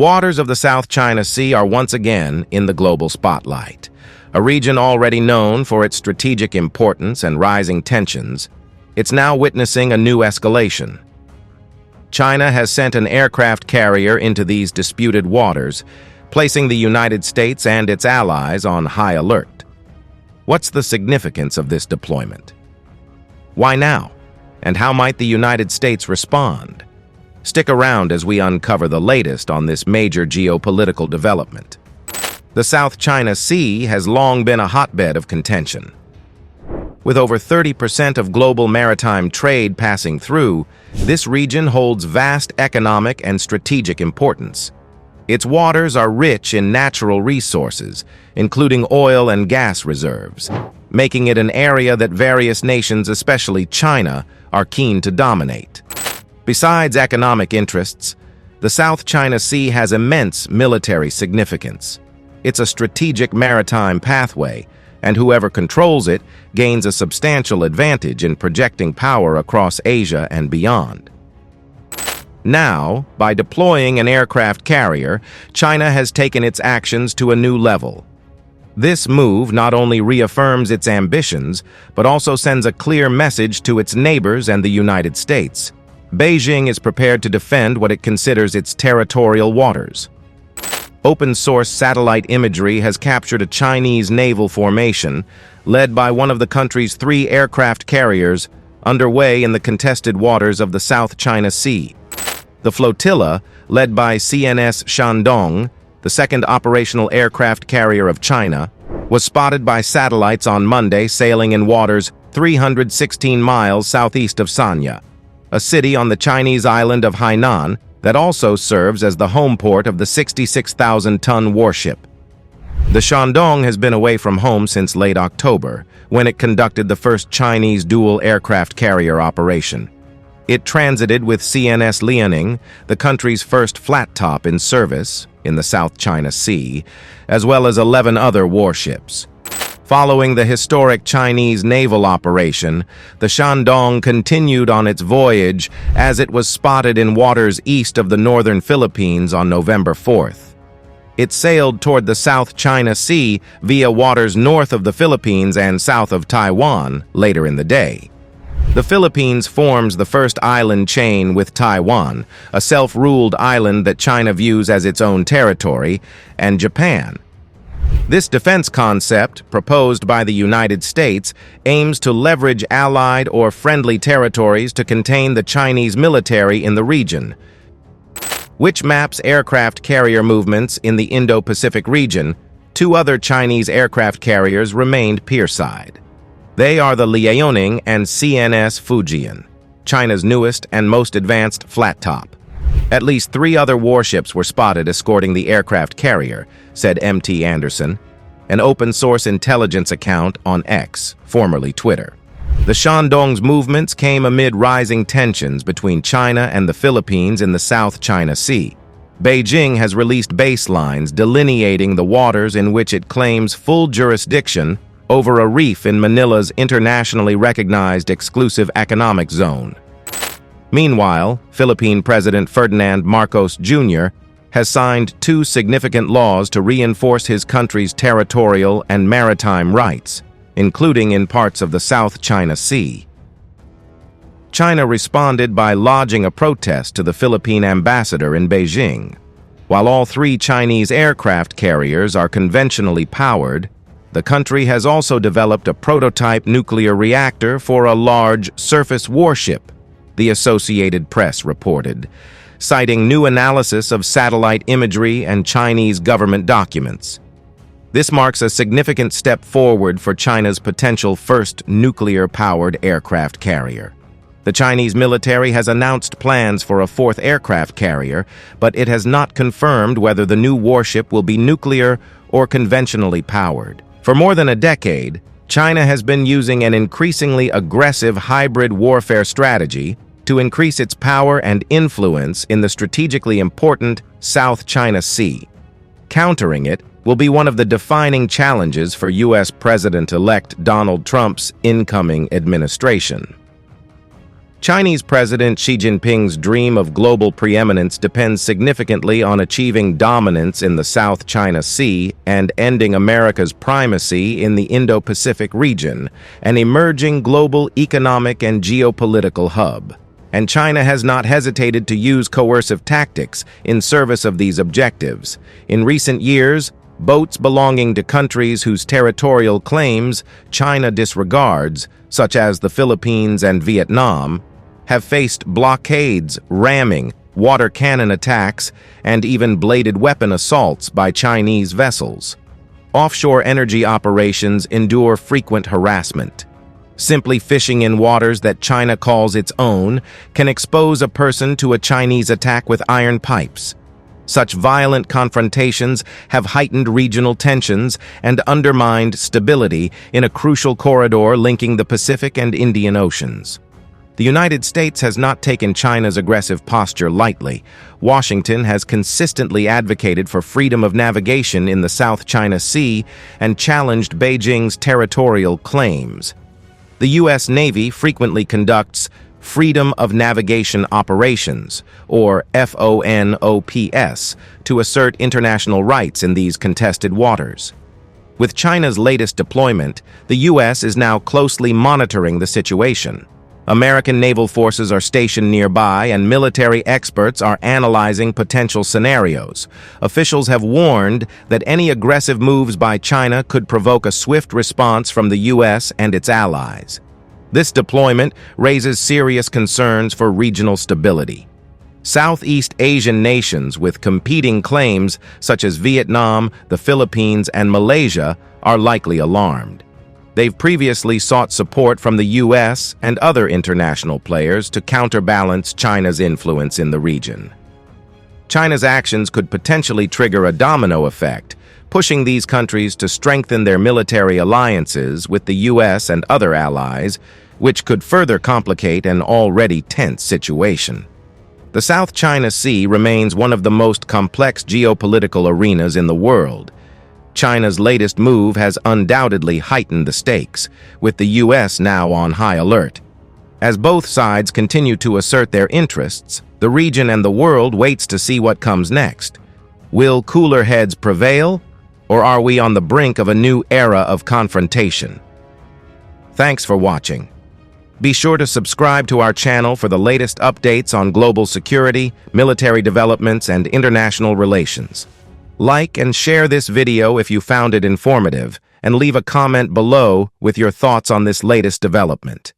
waters of the South China Sea are once again in the global spotlight. A region already known for its strategic importance and rising tensions, it's now witnessing a new escalation. China has sent an aircraft carrier into these disputed waters, placing the United States and its allies on high alert. What's the significance of this deployment? Why now? And how might the United States respond? Stick around as we uncover the latest on this major geopolitical development. The South China Sea has long been a hotbed of contention. With over 30% of global maritime trade passing through, this region holds vast economic and strategic importance. Its waters are rich in natural resources, including oil and gas reserves, making it an area that various nations, especially China, are keen to dominate. Besides economic interests, the South China Sea has immense military significance. It's a strategic maritime pathway, and whoever controls it gains a substantial advantage in projecting power across Asia and beyond. Now, by deploying an aircraft carrier, China has taken its actions to a new level. This move not only reaffirms its ambitions, but also sends a clear message to its neighbors and the United States. Beijing is prepared to defend what it considers its territorial waters. Open-source satellite imagery has captured a Chinese naval formation led by one of the country's 3 aircraft carriers underway in the contested waters of the South China Sea. The flotilla, led by CNS Shandong, the second operational aircraft carrier of China, was spotted by satellites on Monday sailing in waters 316 miles southeast of Sanya, a city on the Chinese island of Hainan that also serves as the home port of the 66,000-ton warship. The Shandong has been away from home since late October, when it conducted the first Chinese dual aircraft carrier operation. It transited with CNS Liaoning, the country's first flat-top in service in the South China Sea, as well as 11 other warships. Following the historic Chinese naval operation, the Shandong continued on its voyage as it was spotted in waters east of the northern Philippines on November 4th. It sailed toward the South China Sea via waters north of the Philippines and south of Taiwan later in the day. The Philippines forms the first island chain with Taiwan, a self-ruled island that China views as its own territory, and Japan. This defense concept, proposed by the United States, aims to leverage allied or friendly territories to contain the Chinese military in the region, which maps aircraft carrier movements in the Indo-Pacific region. 2 other Chinese aircraft carriers remained pierside. They are the Liaoning and CNS Fujian, China's newest and most advanced flat-top. At least 3 other warships were spotted escorting the aircraft carrier, said M.T. Anderson, an open-source intelligence account on X, formerly Twitter. The Shandong's movements came amid rising tensions between China and the Philippines in the South China Sea. Beijing has released baselines delineating the waters in which it claims full jurisdiction over a reef in Manila's internationally recognized exclusive economic zone. Meanwhile, Philippine President Ferdinand Marcos Jr. has signed 2 significant laws to reinforce his country's territorial and maritime rights, including in parts of the South China Sea. China responded by lodging a protest to the Philippine ambassador in Beijing. While all 3 Chinese aircraft carriers are conventionally powered, the country has also developed a prototype nuclear reactor for a large surface warship, the Associated Press reported, citing new analysis of satellite imagery and Chinese government documents. This marks a significant step forward for China's potential first nuclear-powered aircraft carrier. The Chinese military has announced plans for a 4th aircraft carrier, but it has not confirmed whether the new warship will be nuclear or conventionally powered. For more than a decade, China has been using an increasingly aggressive hybrid warfare strategy to increase its power and influence in the strategically important South China Sea. Countering it will be one of the defining challenges for U.S. President-elect Donald Trump's incoming administration. Chinese President Xi Jinping's dream of global preeminence depends significantly on achieving dominance in the South China Sea and ending America's primacy in the Indo-Pacific region, an emerging global economic and geopolitical hub. And China has not hesitated to use coercive tactics in service of these objectives. In recent years, boats belonging to countries whose territorial claims China disregards, such as the Philippines and Vietnam, have faced blockades, ramming, water cannon attacks, and even bladed weapon assaults by Chinese vessels. Offshore energy operations endure frequent harassment. Simply fishing in waters that China calls its own can expose a person to a Chinese attack with iron pipes. Such violent confrontations have heightened regional tensions and undermined stability in a crucial corridor linking the Pacific and Indian Oceans. The United States has not taken China's aggressive posture lightly. Washington has consistently advocated for freedom of navigation in the South China Sea and challenged Beijing's territorial claims. The U.S. Navy frequently conducts Freedom of Navigation Operations, or FONOPS, to assert international rights in these contested waters. With China's latest deployment, the U.S. is now closely monitoring the situation. American naval forces are stationed nearby, and military experts are analyzing potential scenarios. Officials have warned that any aggressive moves by China could provoke a swift response from the U.S. and its allies. This deployment raises serious concerns for regional stability. Southeast Asian nations with competing claims, such as Vietnam, the Philippines, and Malaysia, are likely alarmed. They've previously sought support from the U.S. and other international players to counterbalance China's influence in the region. China's actions could potentially trigger a domino effect, pushing these countries to strengthen their military alliances with the U.S. and other allies, which could further complicate an already tense situation. The South China Sea remains one of the most complex geopolitical arenas in the world. China's latest move has undoubtedly heightened the stakes, with the U.S. now on high alert. As both sides continue to assert their interests, the region and the world waits to see what comes next. Will cooler heads prevail, or are we on the brink of a new era of confrontation? Thanks for watching. Be sure to subscribe to our channel for the latest updates on global security, military developments, and international relations. Like and share this video if you found it informative, and leave a comment below with your thoughts on this latest development.